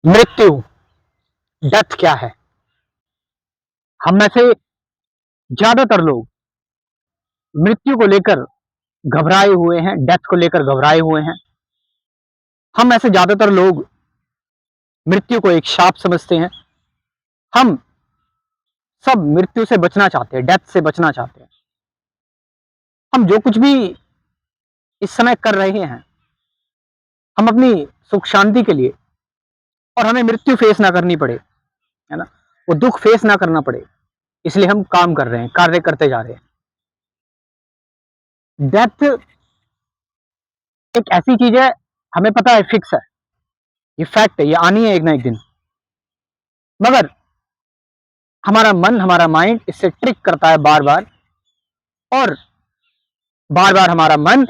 मृत्यु, डेथ क्या है? हम में से ज्यादातर लोग मृत्यु को लेकर घबराए हुए हैं, डेथ को लेकर घबराए हुए हैं। हम में से ज्यादातर लोग मृत्यु को एक शाप समझते हैं। हम सब मृत्यु से बचना चाहते हैं, डेथ से बचना चाहते हैं। हम जो कुछ भी इस समय कर रहे हैं, हम अपनी सुख शांति के लिए, और हमें मृत्यु फेस ना करनी पड़े, है ना, वो दुख फेस ना करना पड़े, इसलिए हम काम कर रहे हैं, कार्य करते जा रहे हैं। डेथ एक ऐसी चीज है, हमें पता है, फिक्स है, ये फैक्ट है, ये आनी है एक ना एक दिन। मगर हमारा मन, हमारा माइंड इससे ट्रिक करता है बार बार, और बार बार हमारा मन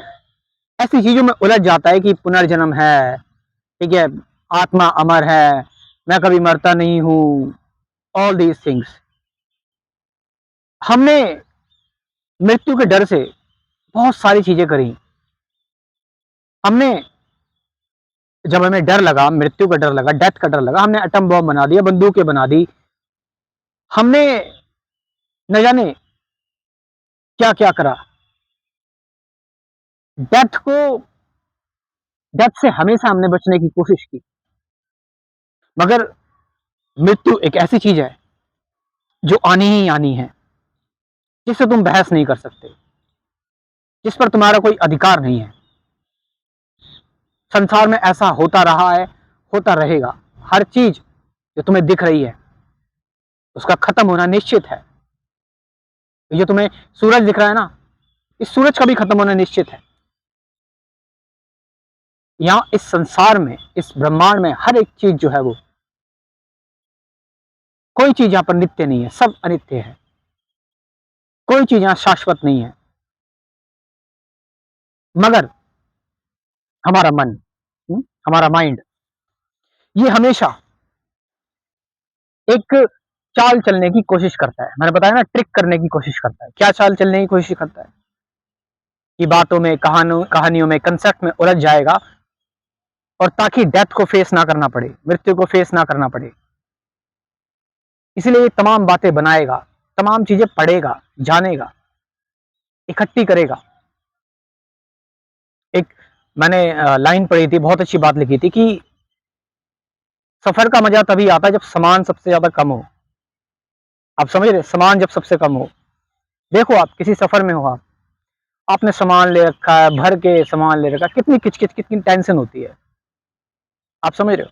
ऐसी चीजों में उलझ जाता है कि पुनर्जन्म है, ठीक है, आत्मा अमर है, मैं कभी मरता नहीं हूं, ऑल दीज थिंग्स। हमने मृत्यु के डर से बहुत सारी चीजें करी। हमने, जब हमें डर लगा, मृत्यु का डर लगा, डेथ का डर लगा, हमने एटम बॉम्ब बना दिया, बंदूकें बना दी, हमने न जाने क्या क्या करा। डेथ को, डेथ से हमेशा हमने बचने की कोशिश की। मगर मृत्यु एक ऐसी चीज है जो आनी ही आनी है, जिससे तुम बहस नहीं कर सकते, जिस पर तुम्हारा कोई अधिकार नहीं है। संसार में ऐसा होता रहा है, होता रहेगा। हर चीज जो तुम्हें दिख रही है उसका खत्म होना निश्चित है। ये तुम्हें सूरज दिख रहा है ना, इस सूरज का भी खत्म होना निश्चित है। यहां इस संसार में, इस ब्रह्मांड में हर एक चीज जो है, वो कोई चीज यहां पर नित्य नहीं है, सब अनित्य है। कोई चीज यहां शाश्वत नहीं है। मगर हमारा मन, हमारा माइंड, ये हमेशा एक चाल चलने की कोशिश करता है। मैंने बताया ना, ट्रिक करने की कोशिश करता है। क्या चाल चलने की कोशिश करता है? कि बातों में, कहानियों में, कंसेप्ट में उलझ जाएगा, और ताकि डेथ को फेस ना करना पड़े, मृत्यु को फेस ना करना पड़े, इसलिए तमाम बातें बनाएगा, तमाम चीजें पढ़ेगा, जानेगा, इकट्ठी करेगा। एक मैंने लाइन पढ़ी थी, बहुत अच्छी बात लिखी थी कि सफर का मजा तभी आता है जब सामान सबसे ज्यादा कम हो। आप समझ रहे, सामान जब सबसे कम हो। देखो, आप किसी सफर में हो, आपने सामान ले रखा है, भर के सामान ले रखा है, कितनी किचकिच, कितनी टेंशन होती है। आप समझ रहे हो?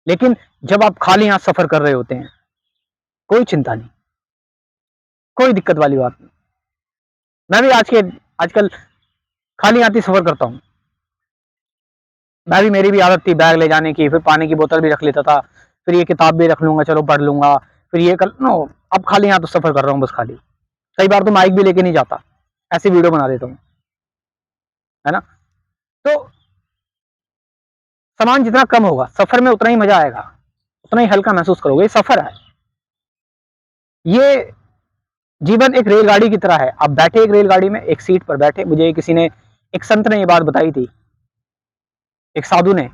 लेकिन जब आप खाली हाथ सफर कर रहे होते हैं, कोई चिंता नहीं, कोई दिक्कत वाली बात नहीं। मैं भी आजकल खाली हाथ ही सफर करता हूँ। मैं भी, मेरी भी आदत थी बैग ले जाने की, फिर पानी की बोतल भी रख लेता था, फिर ये किताब भी रख लूंगा, चलो पढ़ लूंगा, फिर ये कर नो। अब खाली हाथ तो सफर कर रहा हूँ बस खाली। कई बार तो माइक भी लेके नहीं जाता, ऐसी वीडियो बना देता हूँ, है ना। तो सामान जितना कम होगा सफर में, उतना ही मजा आएगा, उतना ही हल्का महसूस करोगे। ये सफर है, ये जीवन एक रेलगाड़ी की तरह है। आप बैठे एक रेलगाड़ी में, एक सीट पर बैठे। मुझे किसी ने, एक संत ने ये बात बताई थी, एक साधु ने,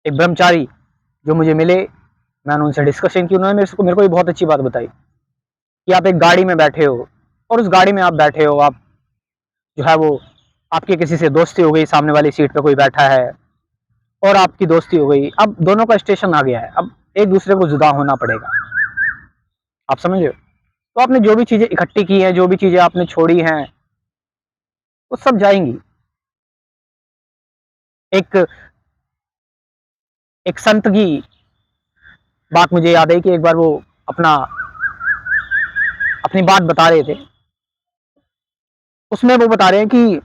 एक ब्रह्मचारी जो मुझे मिले, मैंने उनसे डिस्कशन की, उन्होंने मेरे को ये बहुत अच्छी बात बताई कि आप एक गाड़ी में बैठे हो, और उस गाड़ी में आप बैठे हो, आप जो है वो, आपकी किसी से दोस्ती हो गई, सामने वाली सीट पे कोई बैठा है और आपकी दोस्ती हो गई, अब दोनों का स्टेशन आ गया है, अब एक दूसरे को जुदा होना पड़ेगा। आप समझ रहे हो? तो आपने जो भी चीजें इकट्ठी की हैं, जो भी चीजें आपने छोड़ी हैं, वो सब जाएंगी। एक एक संत की बात मुझे याद है कि एक बार वो अपना अपनी बात बता रहे थे। उसमें वो बता रहे हैं कि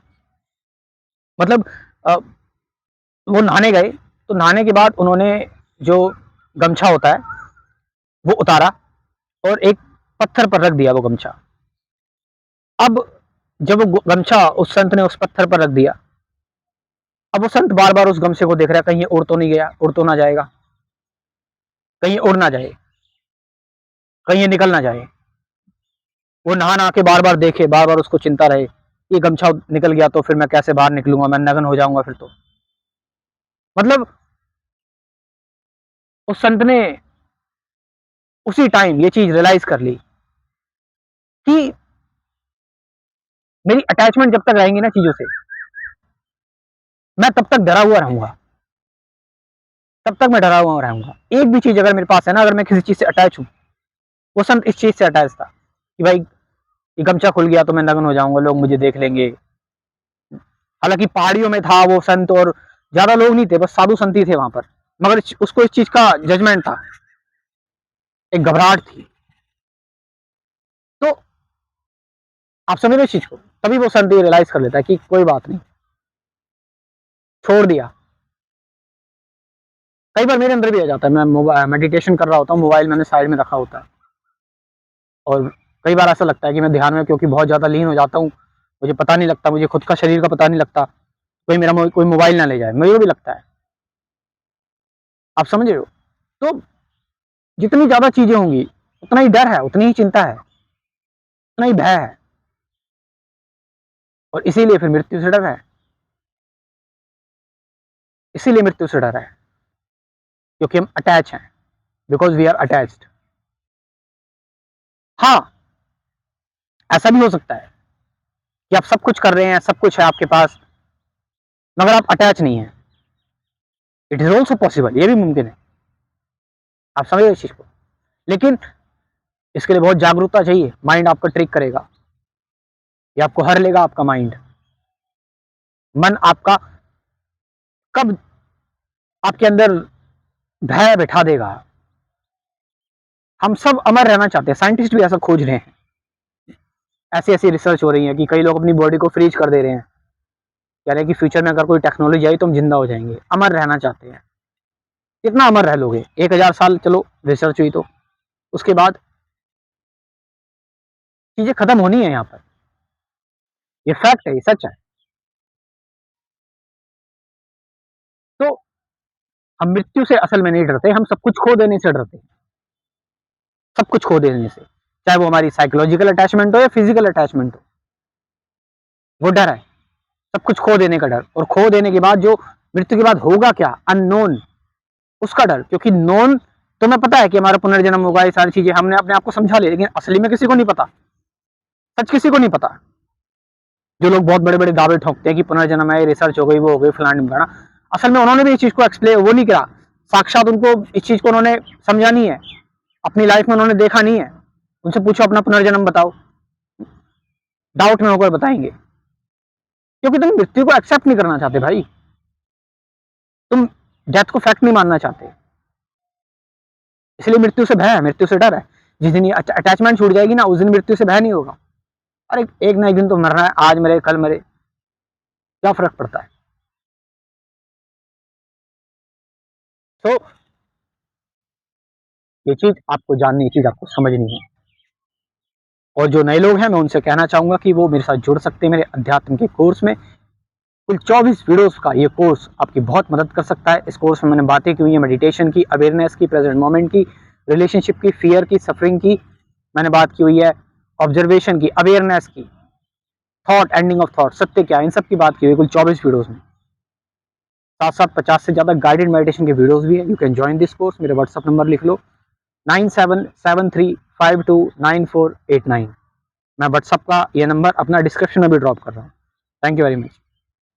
मतलब अ, वो नहाने गए, तो नहाने के बाद उन्होंने जो गमछा होता है वो उतारा, और एक पत्थर पर रख दिया वो गमछा। अब जब वो गमछा उस संत ने उस पत्थर पर रख दिया, अब वो संत बार बार उस गमछे को देख रहा है, कहीं ये उड़ तो नहीं गया, उड़ तो ना जाएगा, कहीं उड़ ना जाए, कहीं ये निकल ना जाए। वो नहा नहा के बार बार देखे, बार बार उसको चिंता रहे, ये गमछा निकल गया तो फिर मैं कैसे बाहर निकलूंगा, मैं नग्न हो जाऊंगा फिर तो। मतलब उस संत ने उसी टाइम ये चीज रियलाइज कर ली कि मेरी अटैचमेंट जब तक रहेंगी ना चीजों से, मैं तब तक डरा हुआ रहूंगा, तब तक मैं डरा हुआ रहूंगा। एक भी चीज अगर मेरे पास है ना, अगर मैं किसी चीज से अटैच हूं, वो संत इस चीज से अटैच था कि भाई ये गमछा खुल गया तो मैं नग्न हो जाऊंगा, लोग मुझे देख लेंगे। हालांकि पहाड़ियों में था वो संत और ज्यादा लोग नहीं थे, बस साधु संत ही थे वहां पर, मगर उसको इस चीज का जजमेंट था, एक घबराहट थी। तो आप समझ रहे इस चीज को, तभी वो संत ये रियलाइज कर लेता है कि कोई बात नहीं, छोड़ दिया। कई बार मेरे अंदर भी आ जाता है, मैं मेडिटेशन कर रहा होता हूँ, मोबाइल मैंने साइड में रखा होता है, और कई बार ऐसा लगता है कि मैं ध्यान में क्योंकि बहुत ज्यादा लीन हो जाता हूँ, मुझे पता नहीं लगता, मुझे खुद का शरीर का पता नहीं लगता, कोई मेरा कोई मोबाइल ना ले जाए, मुझे भी लगता है। आप समझ रहे हो? तो जितनी ज्यादा चीजें होंगी उतना ही डर है, उतनी ही चिंता है, उतना ही भय है, और इसीलिए फिर मृत्यु से डर है, इसीलिए मृत्यु से डर है, क्योंकि हम अटैच हैं, बिकॉज वी आर अटैच्ड। हाँ, ऐसा भी हो सकता है कि आप सब कुछ कर रहे हैं, सब कुछ है आपके पास, मगर आप अटैच नहीं है। इट इज ऑल्सो पॉसिबल, ये भी मुमकिन है। आप समझिए इस चीज को, लेकिन इसके लिए बहुत जागरूकता चाहिए। माइंड आपका ट्रिक करेगा, ये आपको हर लेगा, आपका माइंड, मन आपका कब आपके अंदर भय बैठा देगा। हम सब अमर रहना चाहते हैं, साइंटिस्ट भी ऐसा खोज रहे हैं, ऐसी ऐसी रिसर्च हो रही है कि कई लोग अपनी बॉडी को फ्रीज कर दे रहे हैं, कह रहे हैं कि फ्यूचर में अगर कोई टेक्नोलॉजी आई तो हम जिंदा हो जाएंगे। अमर रहना चाहते हैं, कितना अमर रह लोगे? 1000 साल चलो रिसर्च हुई तो उसके बाद चीजें खत्म होनी है यहाँ पर, ये फैक्ट है, ये सच है। तो हम मृत्यु से असल में नहीं डरते, हम सब कुछ खो देने से डरते हैं, सब कुछ खो देने से, चाहे वो हमारी साइकोलॉजिकल अटैचमेंट हो या फिजिकल अटैचमेंट हो, वो डर है, सब कुछ खो देने का डर। और खो देने के बाद जो मृत्यु के बाद होगा क्या, अननोन, उसका डर। क्योंकि नोन तो मैं पता है कि हमारा पुनर्जन्म होगा, ये सारी चीजें हमने अपने आप को समझा ली, लेकिन असली में किसी को नहीं पता, सच किसी को नहीं पता। जो लोग बहुत बड़े बड़े दावे ठोकते हैं कि पुनर्जन्म है, रिसर्च हो गई, वो हो गई, फलाना ढिमकाना, असल में उन्होंने भी इस चीज को एक्सप्लेन वो नहीं करा, साक्षात उनको इस चीज को उन्होंने समझा नहीं है, अपनी लाइफ में उन्होंने देखा नहीं है। उनसे पूछो अपना पुनर्जन्म बताओ, डाउट में होकर बताएंगे, क्योंकि तुम मृत्यु को एक्सेप्ट नहीं करना चाहते भाई, तुम डेथ को फैक्ट नहीं मानना चाहते, इसलिए मृत्यु से भय है, मृत्यु से डर है। जिस दिन ये अटैचमेंट छूट जाएगी ना, उस दिन मृत्यु से भय नहीं होगा। अरे एक ना एक दिन तो मरना है, आज मरे कल मरे, क्या फर्क पड़ता है? तो ये चीज आपको जाननी, ये चीज आपको समझनी है। और जो नए लोग हैं, मैं उनसे कहना चाहूंगा कि वो मेरे साथ जुड़ सकते हैं मेरे अध्यात्म के कोर्स में। कुल 24 वीडियोस का ये कोर्स आपकी बहुत मदद कर सकता है। इस कोर्स में मैंने बातें की हुई है मेडिटेशन की, अवेयरनेस की, प्रेजेंट मोमेंट की, रिलेशनशिप की, फियर की, सफरिंग की, मैंने बात की हुई है ऑब्जर्वेशन की, अवेयरनेस की, थॉट, एंडिंग ऑफ थॉट, सत्य क्या, इन सब की बात की हुई कुल 24 वीडियोस में। साथ साथ 50 से ज्यादा गाइडेड मेडिटेशन के वीडियोस भी है। You can join this course. मेरे व्हाट्सअप नंबर लिख लो 9773529489। मैं व्हाट्सअप का ये नंबर अपना डिस्क्रिप्शन में भी ड्रॉप कर रहा हूँ। Thank you very much.